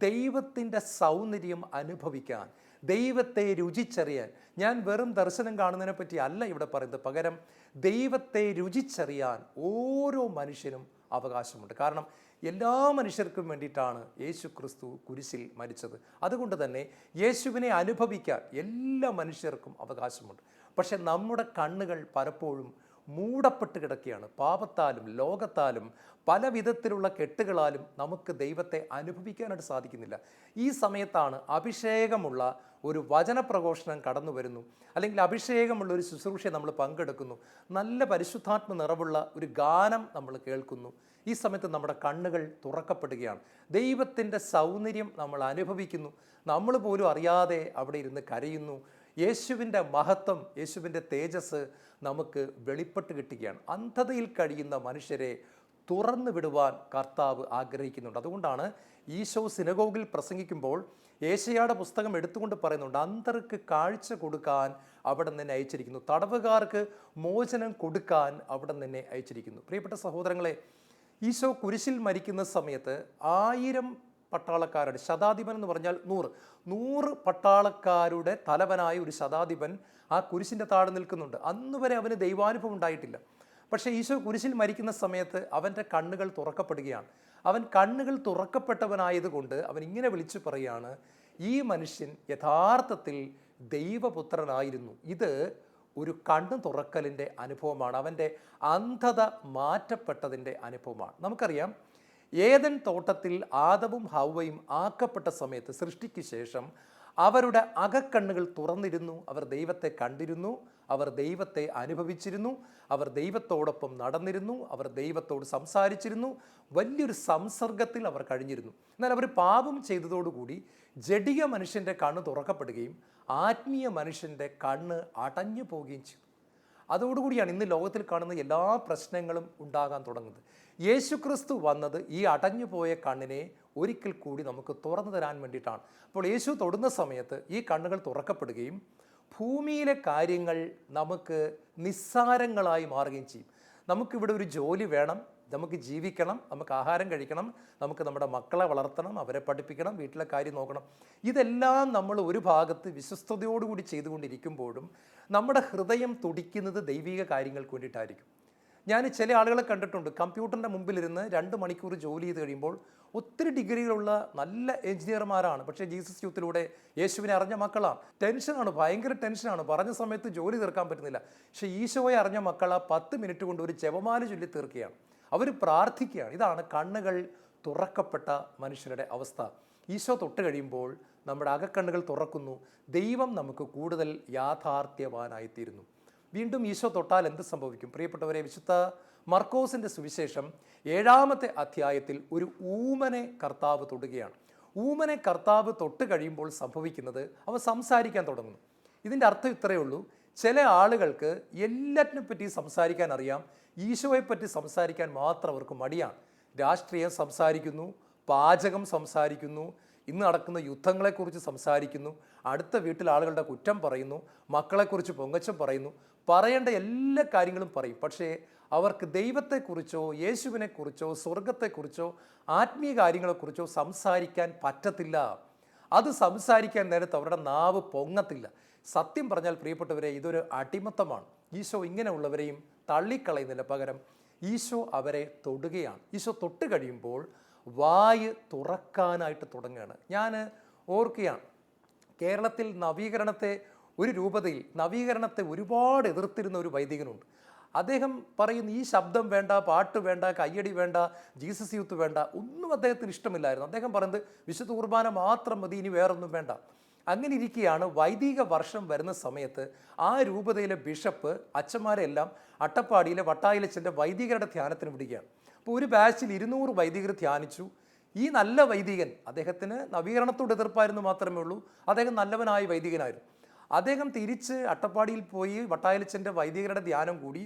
Speaker 2: ദൈവത്തിൻ്റെ സൗന്ദര്യം അനുഭവിക്കാൻ, ദൈവത്തെ രുചിച്ചറിയാൻ. ഞാൻ വെറും ദർശനം കാണുന്നതിനെ പറ്റി അല്ല ഇവിടെ പറയുന്നത്, പകരം ദൈവത്തെ രുചിച്ചറിയാൻ ഓരോ മനുഷ്യനും അവകാശമുണ്ട്. കാരണം എല്ലാ മനുഷ്യർക്കും വേണ്ടിയിട്ടാണ് യേശു ക്രിസ്തു കുരിശിൽ മരിച്ചത്. അതുകൊണ്ട് തന്നെ യേശുവിനെ അനുഭവിക്കാൻ എല്ലാ മനുഷ്യർക്കും അവകാശമുണ്ട്. പക്ഷെ നമ്മുടെ കണ്ണുകൾ പലപ്പോഴും മൂടപ്പെട്ട് കിടക്കുകയാണ്. പാപത്താലും ലോകത്താലും പല വിധത്തിലുള്ള കെട്ടുകളാലും നമുക്ക് ദൈവത്തെ അനുഭവിക്കാനായിട്ട് സാധിക്കുന്നില്ല. ഈ സമയത്താണ് അഭിഷേകമുള്ള ഒരു വചനപ്രഘോഷണം കടന്നു വരുന്നു, അല്ലെങ്കിൽ അഭിഷേകമുള്ള ഒരു ശുശ്രൂഷയെ നമ്മൾ പങ്കെടുക്കുന്നു, നല്ല പരിശുദ്ധാത്മ നിറവുള്ള ഒരു ഗാനം നമ്മൾ കേൾക്കുന്നു. ഈ സമയത്ത് നമ്മുടെ കണ്ണുകൾ തുറക്കപ്പെടുകയാണ്. ദൈവത്തിൻ്റെ സൗന്ദര്യം നമ്മൾ അനുഭവിക്കുന്നു. നമ്മൾ പോലും അറിയാതെ അവിടെ ഇരുന്ന് കരയുന്നു. യേശുവിൻ്റെ മഹത്വം, യേശുവിൻ്റെ തേജസ് നമുക്ക് വെളിപ്പെട്ട് കിട്ടുകയാണ്. അന്ധതയിൽ കഴിയുന്ന മനുഷ്യരെ തുറന്നു വിടുവാൻ കർത്താവ് ആഗ്രഹിക്കുന്നുണ്ട്. അതുകൊണ്ടാണ് ഈശോ സിനഗോഗിൽ പ്രസംഗിക്കുമ്പോൾ ഏശയ്യായുടെ പുസ്തകം എടുത്തുകൊണ്ട് പറയുന്നുണ്ട്, അന്ധർക്ക് കാഴ്ച കൊടുക്കാൻ അവിടെ നിന്നെ അയച്ചിരിക്കുന്നു, തടവുകാർക്ക് മോചനം കൊടുക്കാൻ അവിടെ നിന്നെ അയച്ചിരിക്കുന്നു. പ്രിയപ്പെട്ട സഹോദരങ്ങളെ, ഈശോ കുരിശിൽ മരിക്കുന്ന സമയത്ത് 1000 പട്ടാളക്കാരുടെ ശതാധിപൻ എന്ന് പറഞ്ഞാൽ 100 പട്ടാളക്കാരുടെ തലവനായ ഒരു ശതാധിപൻ ആ കുരിശിൻ്റെ താഴെ നിൽക്കുന്നുണ്ട്. അന്ന് വരെ അവന് ദൈവാനുഭവം ഉണ്ടായിട്ടില്ല. പക്ഷേ ഈശോ കുരിശിൽ മരിക്കുന്ന സമയത്ത് അവൻ്റെ കണ്ണുകൾ തുറക്കപ്പെടുകയാണ്. അവൻ കണ്ണുകൾ തുറക്കപ്പെട്ടവനായതുകൊണ്ട് അവൻ ഇങ്ങനെ വിളിച്ചു പറയുകയാണ്, ഈ മനുഷ്യൻ യഥാർത്ഥത്തിൽ ദൈവപുത്രനായിരുന്നു. ഇത് ഒരു കണ്ണു തുറക്കലിൻ്റെ അനുഭവമാണ്, അവൻ്റെ അന്ധത മാറ്റപ്പെട്ടതിൻ്റെ അനുഭവമാണ്. നമുക്കറിയാം, ഏദൻ തോട്ടത്തിൽ ആദവും ഹവ്വയും ആക്കപ്പെട്ട സമയത്ത്, സൃഷ്ടിക്ക് ശേഷം അവരുടെ അകക്കണ്ണുകൾ തുറന്നിരുന്നു. അവർ ദൈവത്തെ കണ്ടിരുന്നു, അവർ ദൈവത്തെ അനുഭവിച്ചിരുന്നു, അവർ ദൈവത്തോടൊപ്പം നടന്നിരുന്നു, അവർ ദൈവത്തോട് സംസാരിച്ചിരുന്നു. വലിയൊരു സംസർഗത്തിൽ അവർ കഴിഞ്ഞിരുന്നു. എന്നാൽ അവർ പാപം ചെയ്തതോടുകൂടി ജഡിക മനുഷ്യൻ്റെ കണ്ണ് തുറക്കപ്പെടുകയും ആത്മീയ മനുഷ്യൻ്റെ കണ്ണ് അടഞ്ഞു പോവുകയും ചെയ്തു. അതോടുകൂടിയാണ് ഇന്ന് ലോകത്തിൽ കാണുന്ന എല്ലാ പ്രശ്നങ്ങളും ഉണ്ടാകാൻ തുടങ്ങുന്നത്. യേശുക്രിസ്തു വന്നത് ഈ അടഞ്ഞുപോയ കണ്ണിനെ ഒരിക്കൽ കൂടി നമുക്ക് തുറന്നു തരാൻ വേണ്ടിയിട്ടാണ്. അപ്പോൾ യേശു തൊടുന്ന സമയത്ത് ഈ കണ്ണുകൾ തുറക്കപ്പെടുകയും ഭൂമിയിലെ കാര്യങ്ങൾ നമുക്ക് നിസ്സാരങ്ങളായി മാറുകയും ചെയ്യും. നമുക്കിവിടെ ഒരു ജോലി വേണം, നമുക്ക് ജീവിക്കണം, നമുക്ക് ആഹാരം കഴിക്കണം, നമുക്ക് നമ്മുടെ മക്കളെ വളർത്തണം, അവരെ പഠിപ്പിക്കണം, വീട്ടിലെ കാര്യം നോക്കണം. ഇതെല്ലാം നമ്മൾ ഒരു ഭാഗത്ത് വിശ്വസ്തയോടുകൂടി ചെയ്തുകൊണ്ടിരിക്കുമ്പോഴും നമ്മുടെ ഹൃദയം തുടിക്കുന്നത് ദൈവിക കാര്യങ്ങൾക്ക് വേണ്ടിയിട്ടായിരിക്കും. ഞാൻ ചില ആളുകളെ കണ്ടിട്ടുണ്ട്, കമ്പ്യൂട്ടറിൻ്റെ മുമ്പിലിരുന്ന് 2 മണിക്കൂർ ജോലി ചെയ്ത് കഴിയുമ്പോൾ ഒത്തിരി ഡിഗ്രികളുള്ള നല്ല എഞ്ചിനീയർമാരാണ്, പക്ഷേ ജീസസ് യൂത്തിലൂടെ യേശുവിനെ അറിഞ്ഞ മക്കളാണ്. ടെൻഷനാണ്, ഭയങ്കര ടെൻഷനാണ്, പറഞ്ഞ സമയത്ത് ജോലി തീർക്കാൻ പറ്റുന്നില്ല. പക്ഷേ ഈശോയെ അറിഞ്ഞ മക്കളെ 10 മിനിറ്റ് കൊണ്ട് ഒരു ജപമാല ചൊല്ലി തീർക്കുകയാണ്, അവർ പ്രാർത്ഥിക്കുകയാണ്. ഇതാണ് കണ്ണുകൾ തുറക്കപ്പെട്ട മനുഷ്യരുടെ അവസ്ഥ. ഈശോ തൊട്ട് കഴിയുമ്പോൾ നമ്മുടെ അകക്കണ്ണുകൾ തുറക്കുന്നു, ദൈവം നമുക്ക് കൂടുതൽ യാഥാർത്ഥ്യവാനായിത്തീരുന്നു. വീണ്ടും ഈശോ തൊട്ടാൽ എന്ത് സംഭവിക്കും? പ്രിയപ്പെട്ടവരെ, വിശുദ്ധ മർക്കോസിൻ്റെ സുവിശേഷം 7-ാമത്തെ അധ്യായത്തിൽ ഒരു ഊമനെ കർത്താവ് തൊടുകയാണ്. ഊമനെ കർത്താവ് തൊട്ട് കഴിയുമ്പോൾ സംഭവിക്കുന്നത് അവൻ സംസാരിക്കാൻ തുടങ്ങുന്നു. ഇതിൻ്റെ അർത്ഥം ഇത്രയേ ഉള്ളൂ, ചില ആളുകൾക്ക് എല്ലാറ്റിനെ പറ്റി സംസാരിക്കാൻ അറിയാം, ഈശോയെപ്പറ്റി സംസാരിക്കാൻ മാത്രം അവർക്ക് മടിയാണ്. രാഷ്ട്രീയം സംസാരിക്കുന്നു, പാചകം സംസാരിക്കുന്നു, ഇന്ന് നടക്കുന്ന യുദ്ധങ്ങളെക്കുറിച്ച് സംസാരിക്കുന്നു, അടുത്ത വീട്ടിൽ ആളുകളുടെ കുറ്റം പറയുന്നു, മക്കളെക്കുറിച്ച് പൊങ്ങച്ചം പറയുന്നു, പറയേണ്ട എല്ലാ കാര്യങ്ങളും പറയും. പക്ഷേ അവർക്ക് ദൈവത്തെക്കുറിച്ചോ യേശുവിനെക്കുറിച്ചോ സ്വർഗത്തെക്കുറിച്ചോ ആത്മീയ കാര്യങ്ങളെക്കുറിച്ചോ സംസാരിക്കാൻ പറ്റത്തില്ല. അത് സംസാരിക്കാൻ നേരത്ത് അവരുടെ നാവ് പൊങ്ങത്തില്ല. സത്യം പറഞ്ഞാൽ പ്രിയപ്പെട്ടവരെ, ഇതൊരു അടിമത്തമാണ്. ഈശോ ഇങ്ങനെയുള്ളവരെയും തള്ളിക്കളയുന്നില്ല, പകരം ഈശോ അവരെ തൊടുകയാണ്. ഈശോ തൊട്ട് കഴിയുമ്പോൾ വായ് തുറക്കാനായിട്ട് തുടങ്ങുകയാണ്. ഞാൻ ഓർക്കുകയാണ്, കേരളത്തിൽ നവീകരണത്തെ, ഒരു രൂപതയിൽ നവീകരണത്തെ ഒരുപാട് എതിർത്തിരുന്ന ഒരു വൈദികനുണ്ട്. അദ്ദേഹം പറയുന്നു, ഈ ശബ്ദം വേണ്ട, പാട്ട് വേണ്ട, കയ്യടി വേണ്ട, ജീസസ് യൂത്ത് വേണ്ട, ഒന്നും അദ്ദേഹത്തിന് ഇഷ്ടമില്ലായിരുന്നു. അദ്ദേഹം പറയുന്നത് വിശുദ്ധ കുർബാന മാത്രം മതി, ഇനി വേറൊന്നും വേണ്ട. അങ്ങനെ ഇരിക്കുകയാണ്, വൈദിക വർഷം വരുന്ന സമയത്ത് ആ രൂപതയിലെ ബിഷപ്പ് അച്ഛന്മാരെല്ലാം അട്ടപ്പാടിയിലെ വട്ടായിലച്ചൻ്റെ വൈദികരുടെ ധ്യാനത്തിന് വിടുകയാണ്. അപ്പോൾ ഒരു ബാച്ചിൽ 200 വൈദികർ ധ്യാനിച്ചു. ഈ നല്ല വൈദികൻ, അദ്ദേഹത്തിന് നവീകരണത്തോട് എതിർപ്പായിരുന്നു മാത്രമേ ഉള്ളൂ, അദ്ദേഹം നല്ലവനായ വൈദികനായിരുന്നു. അദ്ദേഹം തിരിച്ച് അട്ടപ്പാടിയിൽ പോയി വട്ടായിലച്ചൻ്റെ വൈദികരുടെ ധ്യാനം കൂടി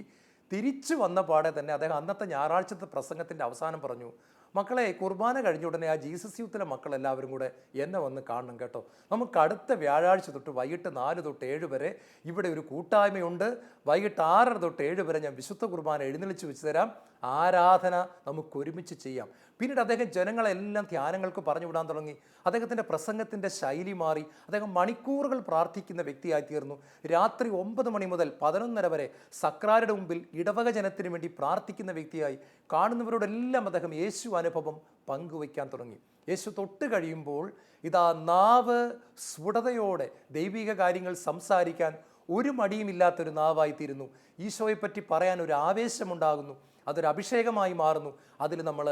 Speaker 2: തിരിച്ചു വന്ന പാടെ തന്നെ അദ്ദേഹം അന്നത്തെ ഞായറാഴ്ചത്തെ പ്രസംഗത്തിൻ്റെ അവസാനം പറഞ്ഞു, മക്കളെ, കുർബാന കഴിഞ്ഞ ഉടനെ ആ ജീസസ് യൂത്തിലെ മക്കളെല്ലാവരും കൂടെ എന്നെ വന്ന് കാണണം കേട്ടോ. നമുക്ക് അടുത്ത വ്യാഴാഴ്ച തൊട്ട് വൈകിട്ട് 4 തൊട്ട് 7 വരെ ഇവിടെ ഒരു കൂട്ടായ്മയുണ്ട്. വൈകിട്ട് 6:30 തൊട്ട് 7 വരെ ഞാൻ വിശുദ്ധ കുർബാന എഴുന്നള്ളിച്ച് വെച്ച് തരാം. ആരാധന നമുക്ക് ഒരുമിച്ച് ചെയ്യാം. പിന്നീട് അദ്ദേഹം ജനങ്ങളെല്ലാം ധ്യാനങ്ങൾക്ക് പറഞ്ഞു വിടാൻ തുടങ്ങി. അദ്ദേഹത്തിൻ്റെ പ്രസംഗത്തിൻ്റെ ശൈലി മാറി. അദ്ദേഹം മണിക്കൂറുകൾ പ്രാർത്ഥിക്കുന്ന വ്യക്തിയായി തീർന്നു. രാത്രി 9 മണി മുതൽ 11:30 വരെ സക്രാരുടെ മുമ്പിൽ ഇടവക ജനത്തിന് വേണ്ടി പ്രാർത്ഥിക്കുന്ന വ്യക്തിയായി. കാണുന്നവരോടെല്ലാം അദ്ദേഹം യേശു അനുഭവം പങ്കുവയ്ക്കാൻ തുടങ്ങി. യേശു തൊട്ട് കഴിയുമ്പോൾ ഇതാ നാവ് സ്ഫുടതയോടെ ദൈവിക കാര്യങ്ങൾ സംസാരിക്കാൻ ഒരു മടിയുമില്ലാത്തൊരു നാവായിത്തീരുന്നു. ഈശോയെപ്പറ്റി പറയാൻ ഒരു ആവേശമുണ്ടാകുന്നു. അതൊരു അഭിഷേകമായി മാറുന്നു. അതിൽ നമ്മൾ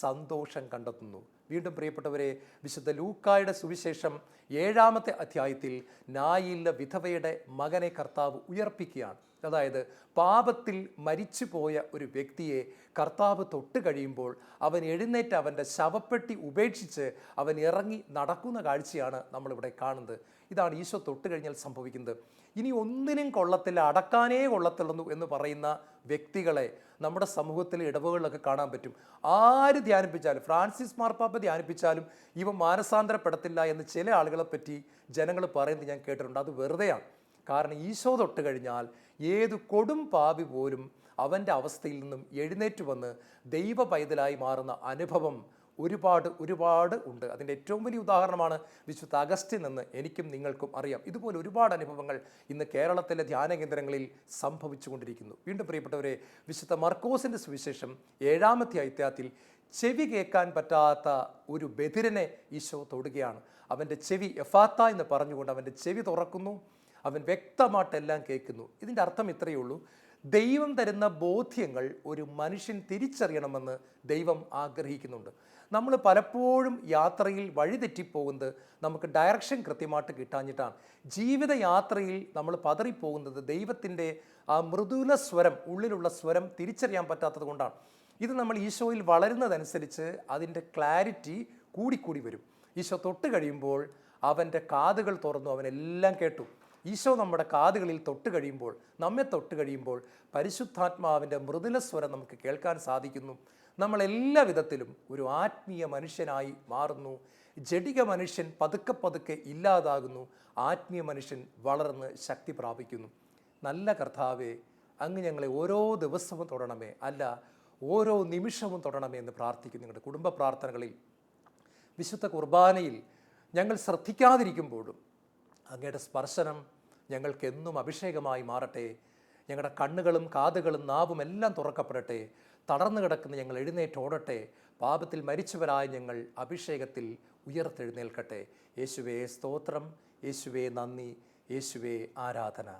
Speaker 2: സന്തോഷം കണ്ടെത്തുന്നു. വീണ്ടും പ്രിയപ്പെട്ടവരെ, വിശുദ്ധ ലൂക്കായുടെ സുവിശേഷം 7-ാമത്തെ അധ്യായത്തിൽ നായില്ല വിധവയുടെ മകനെ കർത്താവ് ഉയർപ്പിക്കുകയാണ്. അതായത് പാപത്തിൽ മരിച്ചുപോയ ഒരു വ്യക്തിയെ കർത്താവ് തൊട്ട് കഴിയുമ്പോൾ അവൻ എഴുന്നേറ്റ് അവൻ്റെ ശവപ്പെട്ടി ഉപേക്ഷിച്ച് അവൻ ഇറങ്ങി നടക്കുന്ന കാഴ്ചയാണ് നമ്മളിവിടെ കാണുന്നത്. ഇതാണ് ഈശോ തൊട്ട് കഴിഞ്ഞാൽ സംഭവിക്കുന്നത്. ഇനി ഒന്നിനും കൊള്ളത്തില്ല, അടക്കാനേ കൊള്ളത്തുള്ളൂ എന്ന് പറയുന്ന വ്യക്തികളെ നമ്മുടെ സമൂഹത്തിലെ ഇടവുകളിലൊക്കെ കാണാൻ പറ്റും. ആര് ധ്യാനിപ്പിച്ചാലും, ഫ്രാൻസിസ് മാർപ്പാപ്പ ധ്യാനിപ്പിച്ചാലും ഇവ മാനസാന്തരപ്പെടത്തില്ല എന്ന് ചില ആളുകളെ പറ്റി ജനങ്ങൾ പറയുന്നത് ഞാൻ കേട്ടിട്ടുണ്ട്. അത് വെറുതെയാണ്. കാരണം ഈശോ തൊട്ട് കഴിഞ്ഞാൽ ഏത് കൊടും പാപി പോലും അവൻ്റെ അവസ്ഥയിൽ നിന്നും എഴുന്നേറ്റ് വന്ന് ദൈവ പൈതലായി മാറുന്ന അനുഭവം ഒരുപാട് ഉണ്ട്. അതിൻ്റെ ഏറ്റവും വലിയ ഉദാഹരണമാണ് വിശുദ്ധ അഗസ്റ്റിൻ എന്ന് എനിക്കും നിങ്ങൾക്കും അറിയാം. ഇതുപോലെ ഒരുപാട് അനുഭവങ്ങൾ ഇന്ന് കേരളത്തിലെ ധ്യാന കേന്ദ്രങ്ങളിൽ സംഭവിച്ചു കൊണ്ടിരിക്കുന്നു. വീണ്ടും പ്രിയപ്പെട്ടവരെ, വിശുദ്ധ മർക്കോസിൻ്റെ സുവിശേഷം 7-ാമത്തെ അധ്യായത്തിൽ ചെവി കേൾക്കാൻ പറ്റാത്ത ഒരു ബധിരനെ ഈശോ തൊടുകയാണ്. അവൻ്റെ ചെവി എഫാത്ത എന്ന് പറഞ്ഞുകൊണ്ട് അവൻ്റെ ചെവി തുറക്കുന്നു. അവൻ വ്യക്തമായിട്ടെല്ലാം കേൾക്കുന്നു. ഇതിൻ്റെ അർത്ഥം ഇത്രയേ ഉള്ളൂ, ദൈവം തരുന്ന ബോധ്യങ്ങൾ ഒരു മനുഷ്യൻ തിരിച്ചറിയണമെന്ന് ദൈവം ആഗ്രഹിക്കുന്നുണ്ട്. നമ്മൾ പലപ്പോഴും യാത്രയിൽ വഴിതെറ്റിപ്പോകുന്നത് നമുക്ക് ഡയറക്ഷൻ കൃത്യമായിട്ട് കിട്ടാഞ്ഞിട്ടാണ്. ജീവിതയാത്രയിൽ നമ്മൾ പതറിപ്പോകുന്നത് ദൈവത്തിൻ്റെ ആ മൃദുല സ്വരം, ഉള്ളിലുള്ള സ്വരം തിരിച്ചറിയാൻ പറ്റാത്തത് കൊണ്ടാണ്. ഇത് നമ്മൾ ഈശോയിൽ വളരുന്നതനുസരിച്ച് അതിൻ്റെ ക്ലാരിറ്റി കൂടിക്കൂടി വരും. ഈശോ തൊട്ട് കഴിയുമ്പോൾ അവൻ്റെ കാതുകൾ തുറന്നു, അവനെല്ലാം കേട്ടു. ഈശോ നമ്മുടെ കാതുകളിൽ തൊട്ട് കഴിയുമ്പോൾ, നമ്മെ തൊട്ട് കഴിയുമ്പോൾ പരിശുദ്ധാത്മാവിൻ്റെ മൃദുല സ്വരം നമുക്ക് കേൾക്കാൻ സാധിക്കുന്നു. നമ്മൾ എല്ലാ വിധത്തിലും ഒരു ആത്മീയ മനുഷ്യനായി മാറുന്നു. ജഡിക മനുഷ്യൻ പതുക്കെ പതുക്കെ ഇല്ലാതാകുന്നു. ആത്മീയ മനുഷ്യൻ വളർന്ന് ശക്തി പ്രാപിക്കുന്നു. നല്ല കർത്താവേ, അങ്ങ് ഞങ്ങളെ ഓരോ ദിവസവും തൊടണമേ, അല്ല ഓരോ നിമിഷവും തൊടണമേ എന്ന് പ്രാർത്ഥിക്കുന്നു. നിങ്ങളുടെ കുടുംബ പ്രാർത്ഥനകളിൽ, വിശുദ്ധ കുർബാനയിൽ ഞങ്ങൾ ശ്രദ്ധിക്കാതിരിക്കുമ്പോഴും അങ്ങയുടെ സ്പർശനം ഞങ്ങൾക്കെന്നും അഭിഷേകമായി മാറട്ടെ. ഞങ്ങളുടെ കണ്ണുകളും കാതുകളും നാവും എല്ലാം തുറക്കപ്പെടട്ടെ. തളർന്നു കിടക്കുന്ന ഞങ്ങൾ എഴുന്നേറ്റോടട്ടെ. പാപത്തിൽ മരിച്ചവരായ ഞങ്ങൾ അഭിഷേകത്തിൽ ഉയർത്തെഴുന്നേൽക്കട്ടെ. യേശുവേ സ്തോത്രം, യേശുവേ നന്ദി, യേശുവേ ആരാധന.